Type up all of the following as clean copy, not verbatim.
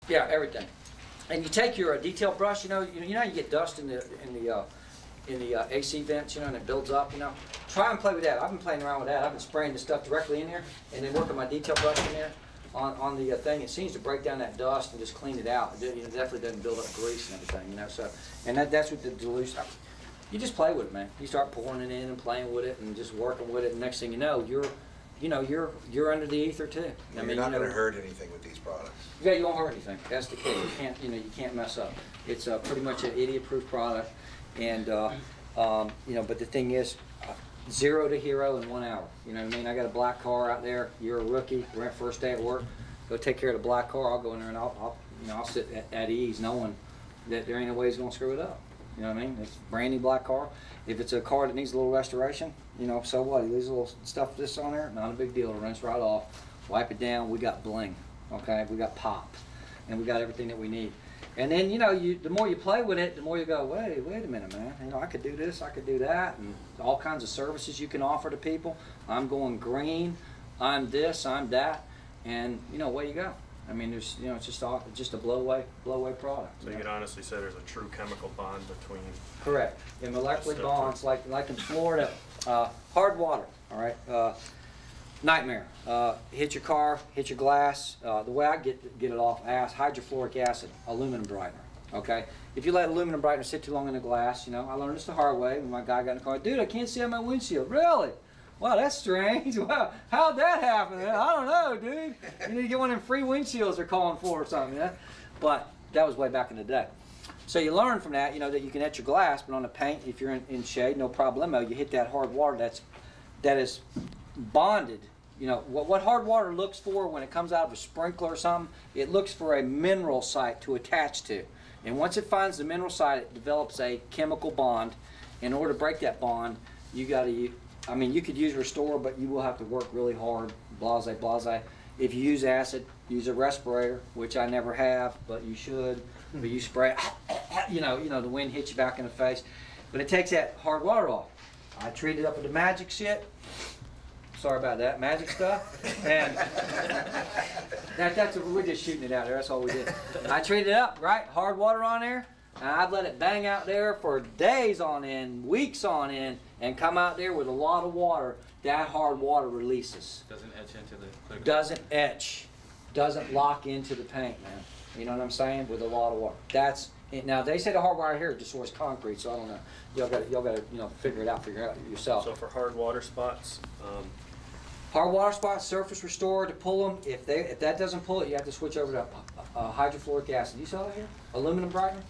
Yeah, everything. And you take your detail brush. You know how you get dust in the AC vents, and it builds up. Try and play with that. I've been playing around with that. I've been spraying the stuff directly in there, and then working my detail brush in there on the thing. It seems to break down that dust and just clean it out. It definitely doesn't build up grease and everything. So, and that's what the dilution. You just play with it, man. You start pouring it in and playing with it and just working with it. And next thing you know, you're under the ether too. You're not going to hurt anything with these products. Yeah, you won't hurt anything. That's the key. You can't mess up. It's pretty much an idiot-proof product, and but the thing is, 0 to hero in 1 hour. You know what I mean? I got a black car out there. You're a rookie. We're at first day at work. Go take care of the black car. I'll go in there and I'll sit at ease, knowing that there ain't no way he's gonna screw it up. You know what I mean? It's a brand new black car. If it's a car that needs a little restoration, so what? He leaves a little stuff this on there, not a big deal. It rinse right off. Wipe it down. We got bling. Okay, we got pop, and we got everything that we need. And then the more you play with it, the more you go, wait a minute, man. I could do this, I could do that, and all kinds of services you can offer to people. I'm going green. I'm this. I'm that, and away you go. I mean, there's it's just a blow away product. So you could honestly say there's a true chemical bond between. Correct. And molecular bonds, like in Florida, hard water. All right. Nightmare. Hit your car, hit your glass. The way I get it off, hydrofluoric acid, aluminum brightener. Okay. If you let aluminum brightener sit too long in the glass, I learned this the hard way when my guy got in the car. Dude, I can't see on my windshield. Really? Wow, that's strange. Wow, how'd that happen? I don't know, dude. You need to get one of them free windshields they're calling for or something, yeah? But that was way back in the day. So you learn from that, that you can etch your glass, but on the paint, if you're in shade, no problemo. You hit that hard water that is bonded. What hard water looks for when it comes out of a sprinkler or something, it looks for a mineral site to attach to. And once it finds the mineral site, it develops a chemical bond. In order to break that bond, you could use Restore, but you will have to work really hard, blase. If you use acid, use a respirator, which I never have, but you should. But you spray, the wind hits you back in the face. But it takes that hard water off. I treat it up with the magic shit. Sorry about that, magic stuff. And we're just shooting it out there, that's all we did. I treat it up, right? Hard water on there. And I'd let it bang out there for days on end, weeks on end, and come out there with a lot of water. That hard water releases. Doesn't etch into the clear. Doesn't etch. Doesn't lock into the paint, man. You know what I'm saying? With a lot of water. That's it. Now they say the hard water here destroys concrete, so I don't know. Y'all got to figure it out yourself. So for hard water spots. Hard water spots, surface restore to pull them. If that doesn't pull it, you have to switch over to hydrofluoric acid. You saw that here? Aluminum brightener.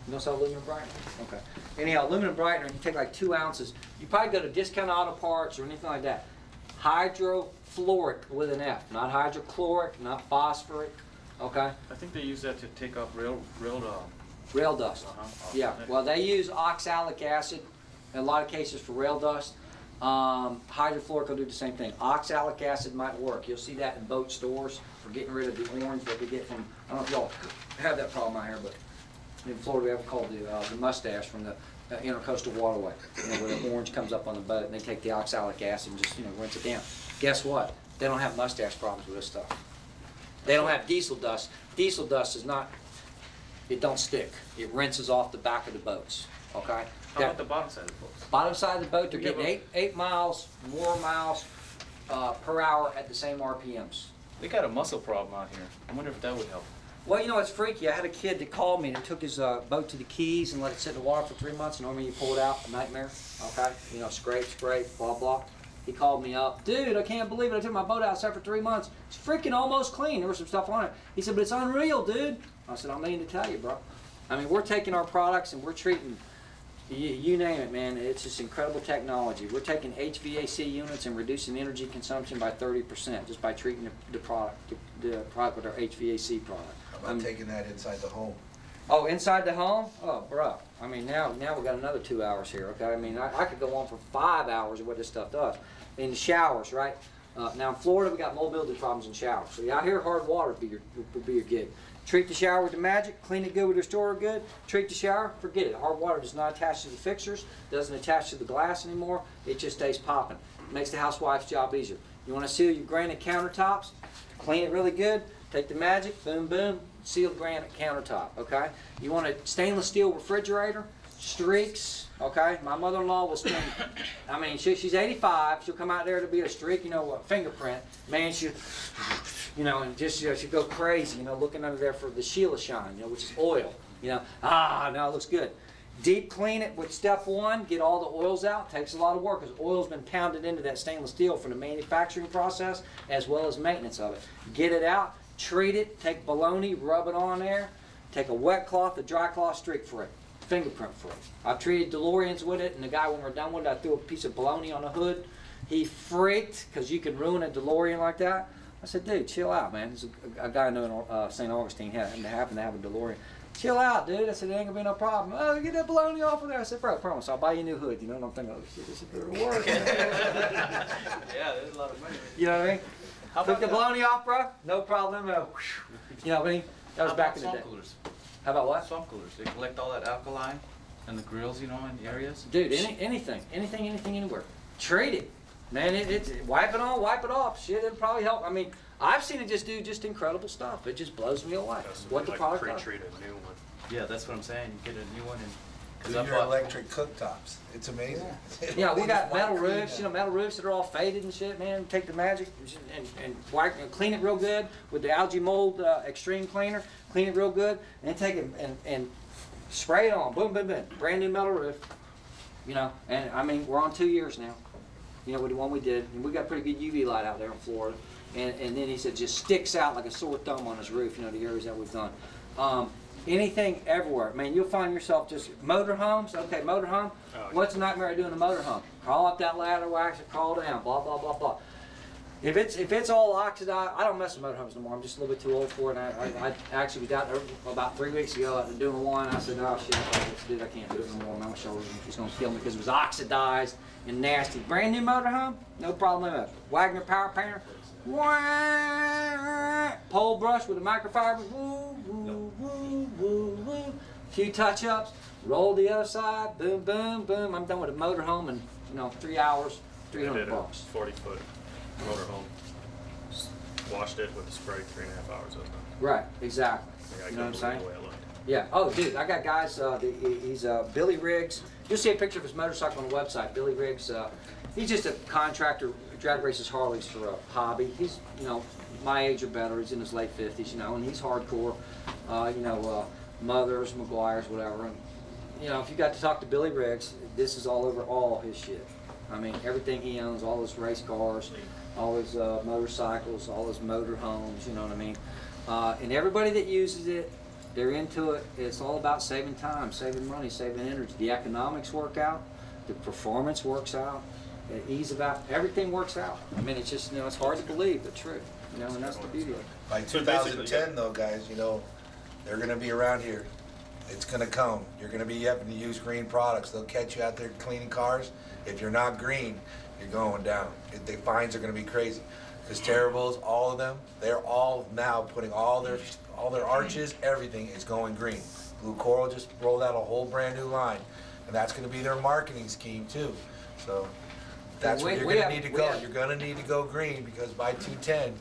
You don't sell aluminum brightener? Okay. Anyhow, aluminum brightener, you take like 2 ounces. You probably go to Discount Auto Parts or anything like that. Hydrofluoric with an F, not hydrochloric, not phosphoric. Okay. I think they use that to take off rail dust. Yeah. Well, they use oxalic acid in a lot of cases for rail dust. Hydrofluoric will do the same thing. Oxalic acid might work. You'll see that in boat stores for getting rid of the orange that we get from. I don't know if y'all have that problem out here, but in Florida we have it called the mustache from the intercoastal waterway. Where the orange comes up on the boat and they take the oxalic acid and just rinse it down. Guess what? They don't have mustache problems with this stuff. They don't have diesel dust. Diesel dust is not. It don't stick. It rinses off the back of the boats. Okay. How about the bottom side of the boat? Bottom side of the boat, they're getting 8 miles, more miles per hour at the same RPMs. They got a muscle problem out here. I wonder if that would help. Well, it's freaky. I had a kid that called me and took his boat to the Keys and let it sit in the water for 3 months. And normally you pull it out, a nightmare. Okay, scrape, blah blah. He called me up, dude. I can't believe it. I took my boat outside for 3 months. It's freaking almost clean. There was some stuff on it. He said, but it's unreal, dude. I said, I'm meaning to tell you, bro. I mean, we're taking our products and we're treating. You name it, man. It's just incredible technology. We're taking HVAC units and reducing energy consumption by 30% just by treating the product with our HVAC product. How about taking that inside the home? Oh, inside the home? Oh, bro. I mean, now we've got another 2 hours here, okay? I mean, I could go on for 5 hours of what this stuff does. In the showers, right? Now in Florida, we got mold-mildew problems in showers. So out here, hard water would be your gig. Treat the shower with the magic, clean it good with Restore good. Treat the shower, forget it. Hard water does not attach to the fixtures, doesn't attach to the glass anymore. It just stays popping. It makes the housewife's job easier. You want to seal your granite countertops? Clean it really good. take the Magic, boom, boom, sealed granite countertop, okay? You want a stainless steel refrigerator, streaks, okay? My mother-in-law will spend, I mean, she's 85, she'll come out there to be a streak, you know, a fingerprint. Man, she, you know, and just, you know, she'll go crazy, you know, looking under there for the Sheila Shine, you know, which is oil, you know. No, it looks good. Deep clean it with step one, get all the oils out. Takes a lot of work because oil's been pounded into that stainless steel from the manufacturing process as well as maintenance of it. Get it out, treat it, take bologna, rub it on there, take a wet cloth, a dry cloth, streak free, fingerprint free. I've treated DeLoreans with it, and the guy, when we're done with it, I threw a piece of bologna on the hood. He freaked because you can ruin a DeLorean like that. I said, dude, chill out, man. There's a guy I know in St. Augustine happened to have a DeLorean. Chill out, dude. I said, there ain't gonna be no problem. Oh, get that bologna off of there. I said, bro, promise, I'll buy you a new hood. You know what I'm thinking? Oh, shit, this is gonna work. Yeah, there's a lot of money. You know what I mean? How Took about the bologna off, bro. No problem. You know what I mean? That was back in the day. Swamp coolers? How about what? Swamp coolers. They collect all that alkaline and the grills, you know, in the areas. Dude, anything, anywhere. Trade it. Man, it's wipe it on, wipe it off. Shit, it'll probably help. I mean, I've seen it just do incredible stuff. It just blows me away. What the product does. Pre-treat a new one. Yeah, that's what I'm saying. You get a new one and. Do your electric cooktops. It's amazing. Yeah, we got Just metal white roofs, clean you know, metal roofs that are all faded and shit, man. Take the Magic and wipe and clean it real good with the algae mold extreme cleaner. Clean it real good, and then take it and spray it on. Boom, boom, boom. Brand new metal roof. You know, and I mean, we're on 2 years now. You know, with the one we did, and we got pretty good UV light out there in Florida. And then he said just sticks out like a sore thumb on his roof. You know, the areas that we've done. Anything everywhere. Man, you'll find yourself just motorhomes. Okay, motorhome. Oh, yeah. What's the nightmare of doing a motorhome? Crawl up that ladder, wax it, crawl down, blah blah blah blah. If it's all oxidized, I don't mess with motorhomes no more. I'm just a little bit too old for it. I actually was out there about 3 weeks ago after doing one. I said, oh shit, dude, I can't do it no more. My shoulders are just gonna kill me because it was oxidized and nasty. Brand new motorhome, no problem with it. Wagner power painter. Pole brush with a microfiber. Woo, woo, woo, woo, woo. Few touch-ups. Roll the other side. Boom, boom, boom. I'm done with a motorhome in 3 hours, I $300 did a bucks. 40-foot motorhome. Just washed it with the spray 3.5 hours. I was done. Right, exactly. I You know what I'm couldn't believe saying? the way it looked. Yeah. Oh, dude, I got guys. He's Billy Riggs. You'll see a picture of his motorcycle on the website. Billy Riggs. He's just a contractor. Drag races Harleys for a hobby. He's my age or better. He's in his late 50s. And he's hardcore. Mothers, McGuire's, whatever. And if you got to talk to Billy Riggs, this is all over all his shit. I mean, everything he owns, all his race cars, all his motorcycles, all his motor homes. You know what I mean? And everybody that uses it, they're into it. It's all about saving time, saving money, saving energy. The economics work out. The performance works out. The ease of everything works out. I mean, it's just, it's hard to believe, but true. And that's the beauty of it. By So 2010 though, guys, they're gonna be around here. It's gonna come. You're gonna be having to use green products. They'll catch you out there cleaning cars. If you're not green, you're going down. The fines are gonna be crazy. Because Terribles, all of them, they're all now putting all their arches, everything is going green. Blue Coral just rolled out a whole brand new line, and that's gonna be their marketing scheme too. So that's where you're gonna need to go. You're gonna need to go green because by 210,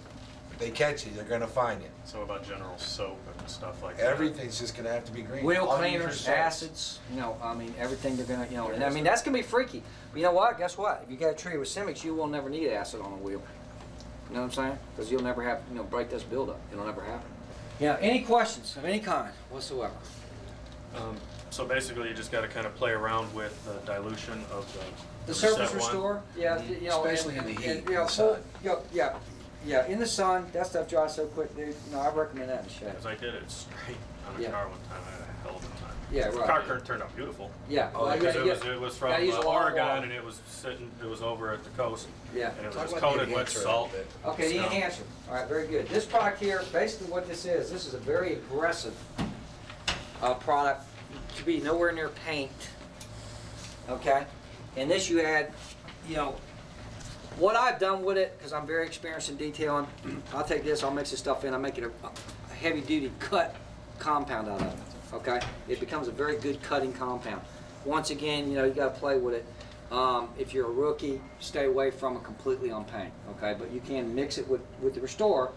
if they catch you, they're gonna find you. So about general soap and stuff like that. Everything's just gonna have to be green. Wheel All you use cleaners, is soaps. acids, everything they're gonna, and I mean, that's gonna be freaky. But you know what? Guess what? If you got a tree with Cimex, you will never need acid on a wheel. You know what I'm saying? Because you'll never have, break this buildup. It'll never happen. Yeah, any questions of any kind whatsoever? So basically, you just got to kind of play around with the dilution of The reset surface one. restore, yeah, Especially in the heat, in the full- sun. Yeah, in the sun, that stuff dries so quick, dude. I recommend that in the shade. Because I did it straight on a Yeah. car one time. I had a hell of a time. Yeah, The right. car turned out beautiful. Yeah. Oh, well, Because yeah, it was from gotta use a lot of Oregon, water. and it was over at the coast, Yeah. and it Talk was about the coated with enhancer a salt. bit. Okay, the So- enhancer. All right, very good. This product here, basically what this is a very aggressive product to be nowhere near paint. Okay? And this you add, what I've done with it, because I'm very experienced in detailing, I'll take this, I'll mix this stuff in, I'll make it a heavy duty cut compound out of it. Okay? It becomes a very good cutting compound. Once again, you got to play with it. If you're a rookie, stay away from it completely on paint, okay? But you can mix it with the Restore.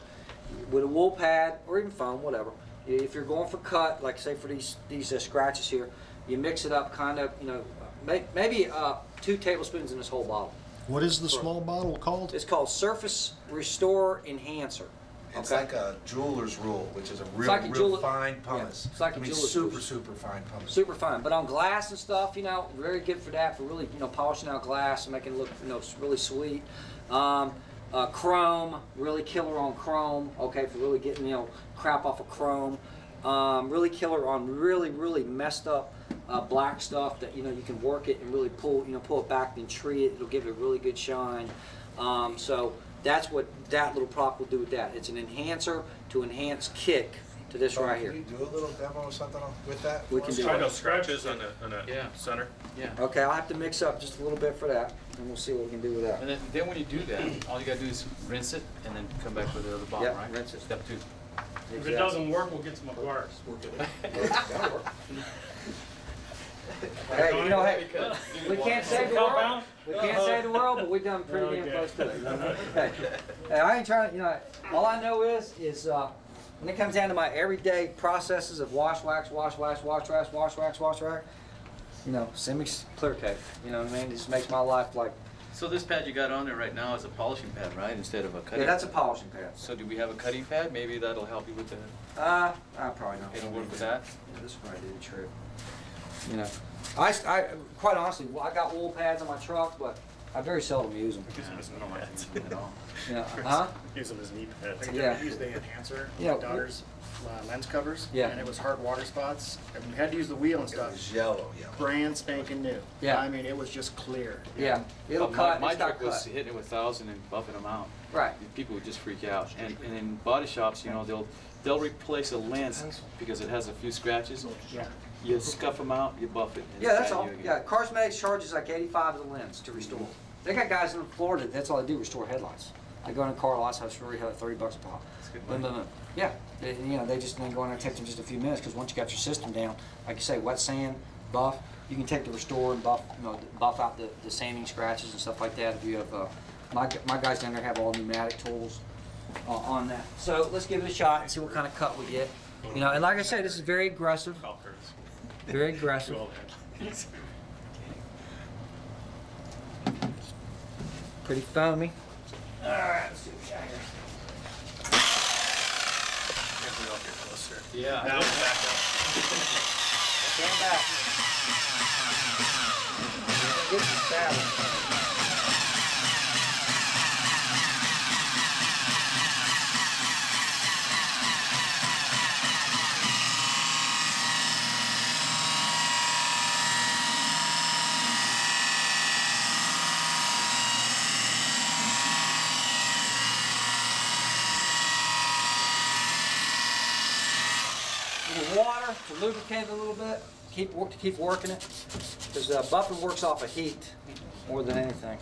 with a wool pad or even foam, whatever. If you're going for cut, like say for these scratches here, you mix it up kind of, you know, maybe 2 tablespoons in this whole bottle. What is the small bottle called? It's called Surface Restore Enhancer. It's Okay. like a jeweler's rule, which is a real, like a real fine pumice. Yeah, it's like a I mean, jeweler's super, rule. super fine pumice. Super fine, but on glass and stuff, you know, very good for that, for really, you know, polishing out glass and making it look, you know, really sweet. Chrome, really killer on chrome, okay, for really getting, you know, crap off of chrome. Really killer on really, really messed up black stuff that, you know, you can work it and really pull, you know, pull it back and treat it. It'll give it a really good shine. So that's what that little product will do with that. It's an enhancer to enhance kick to this right here. Can you do a little demo or something with that? We for can us? do Find it. out scratches on the Yeah. center. Yeah. Okay, I'll have to mix up just a little bit for that, and we'll see what we can do with that. And then when you do that, all you gotta do is rinse it and then come back with the other bottle, Yep, right? rinse it. Step 2. If it doesn't work, we'll get some of ours. That'll work. Hey, you know, hey, we can't save the world. Compound? We can't save the world, but we've done pretty damn Okay. close to it. You know? Hey, I ain't trying to, you know, all I know is when it comes down to my everyday processes of wash, wax, wash, wax, wash, wax, wash, wax, wash, wax, you know, send me clear coat. You know what I mean? It just makes my life like, So this pad you got on there right now is a polishing pad, right? Instead of a cutting yeah, that's a pad. polishing pad. So do we have a cutting pad? Maybe that'll help you with the, I probably not. it'll work with that? Yeah, this probably did a trick. You know, I quite honestly, well, I got wool pads on my truck, but I very seldom use them. Use them as knee I don't like pads. using it at all. You know, huh? Use them as knee I pads. think Yeah. I used the enhancer, Yeah. my daughter's lens covers, Yeah. and it was hard water spots, and we had to use the wheel and It stuff. was yellow. Brand spanking new. Yeah. I mean, it was just clear. Yeah, it'll But cut. My It's not trick was cut. hitting it with 1,000 and buffing them out. Right. People would just freak out. And in body shops, you know, they'll replace a lens because it has a few scratches. Yeah. You scuff them out, you buff it. and Yeah, it's that's brand all. new again. Yeah, Cosmetics charges like 85 of the lens to restore. They got guys in Florida. That's all they do: restore headlights. I go in a car lots. I sure have $30 a pop. That's good No, money. no, no. Yeah, you know, they just then go in there and take them just a few minutes because once you got your system down, like you say, wet sand, buff, you can take the restore and buff, you know, buff out the sanding scratches and stuff like that. If you have, my guys down there have all pneumatic tools on that. So let's give it a shot and see what kind of cut we get. You know, and like I said, this is very aggressive, Call Curtis. very aggressive. Do all that. Pretty foamy. All right, let's see what we got here. Get me up here closer. Yeah. Now back up. Stand back. Get some salad. Little water to lubricate it a little bit, to keep working it, because buffing works off of heat more than anything.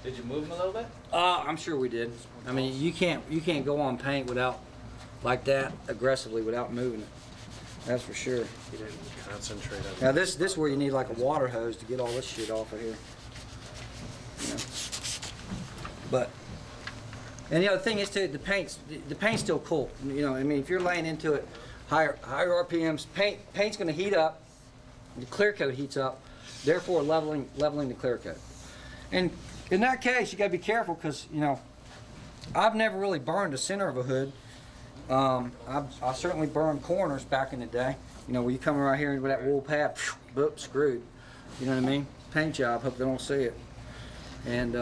Did you move them a little bit? I'm sure we did. I mean, you can't go on paint without, like that, aggressively without moving it. That's for sure. You didn't concentrate on Now this is where you need like a water hose to get all this shit off of here. You know. But, and the other thing is too, the paint's still cool. You know, I mean, if you're laying into it higher RPMs, paint's gonna heat up, the clear coat heats up, therefore leveling the clear coat. And in that case, you gotta be careful because, you know, I've never really burned the center of a hood. I certainly burned corners back in the day. You know, where you come around here with that wool pad, boop, screwed. You know what I mean? Paint job, hope they don't see it. And,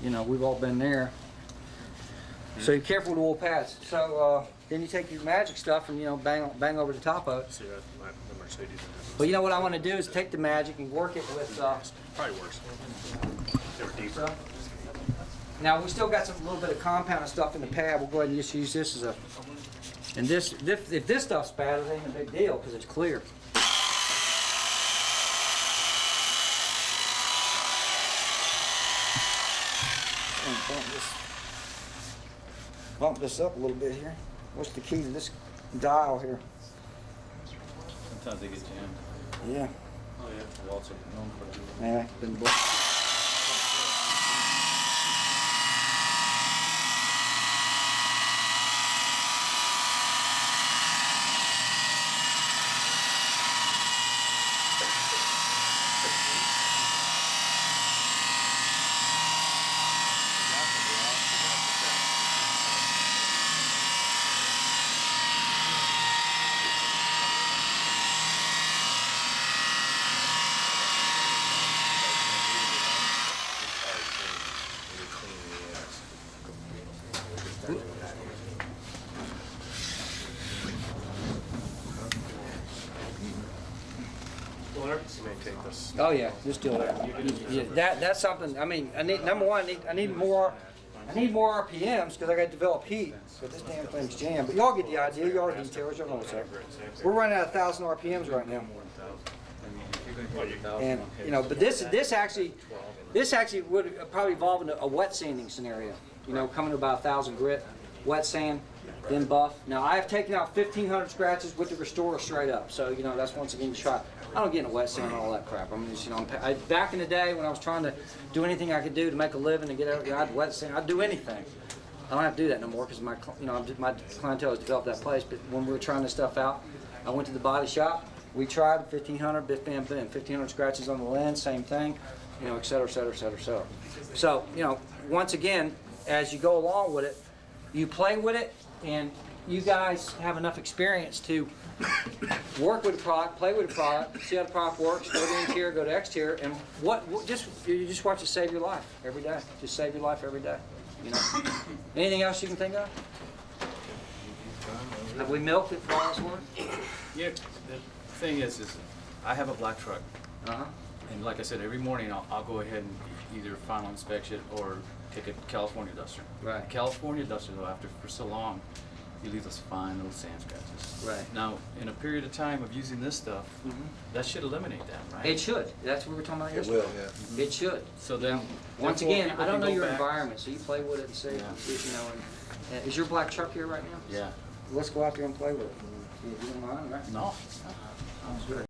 you know, we've all been there. So you're careful with the wool pads. So then you take your magic stuff and, you know, bang over the top of it. See that? My But you know what I want to do is take the Magic and work it with, Probably worse. They were deeper. so. Now, we still got some little bit of compound and stuff in the pad. We'll go ahead and just use this as a, and this, if this stuff's bad, it ain't a big deal because it's clear. Bump this up a little bit here. What's the key to this dial here? Sometimes they get jammed. Yeah. Oh yeah. Waltz are known for that. Yeah, been Well, you may take this. Oh yeah, just do it. Yeah, that's something. I mean, I need number one. I need more RPMs because I got to develop heat. So this damn thing's jammed. But y'all get the idea. Y'all are detailers. Y'all know what's up. We're running at 1,000 RPMs right now. And you know, but this actually would probably evolve into a wet sanding scenario. You know, coming to about 1,000 grit, wet sand, then buff. Now I have taken out 1,500 scratches with the Restorer straight up. So you know, that's once again the shot. I don't get into wet sand and all that crap. I mean, just, you know, back in the day when I was trying to do anything I could do to make a living and get out, I'd wet sand. I'd do anything. I don't have to do that no more because my clientele has developed that place. But when we were trying this stuff out, I went to the body shop. We tried 1,500, biff, bam, boom. 1,500 scratches on the lens, same thing. You know, et cetera, et cetera, et cetera, et cetera. So, you know, once again, as you go along with it, you play with it, and you guys have enough experience to work with the product, play with the product, see how the product works, go to interior, go to exterior, and you just watch it save your life every day. Just save your life every day. You know. Anything else you can think of? Have we milked it for all it's worth? Yeah. The thing is I have a black truck, Uh-huh. and like I said, every morning I'll go ahead and either final inspection or take a California duster. Right. The California duster, though, after for so long, you leave those fine little sand scratches. Right. Now, in a period of time of using this stuff, that should eliminate that, right? It should. That's what we were talking about It yesterday. will, yeah. It should. So then, Once therefore, again, people I don't can know go your back- environment, so you play with it and see, Yeah. you know. And, is your black truck here right now? Yeah. Let's go out there and play with it. You don't mind, right? No. Sounds good.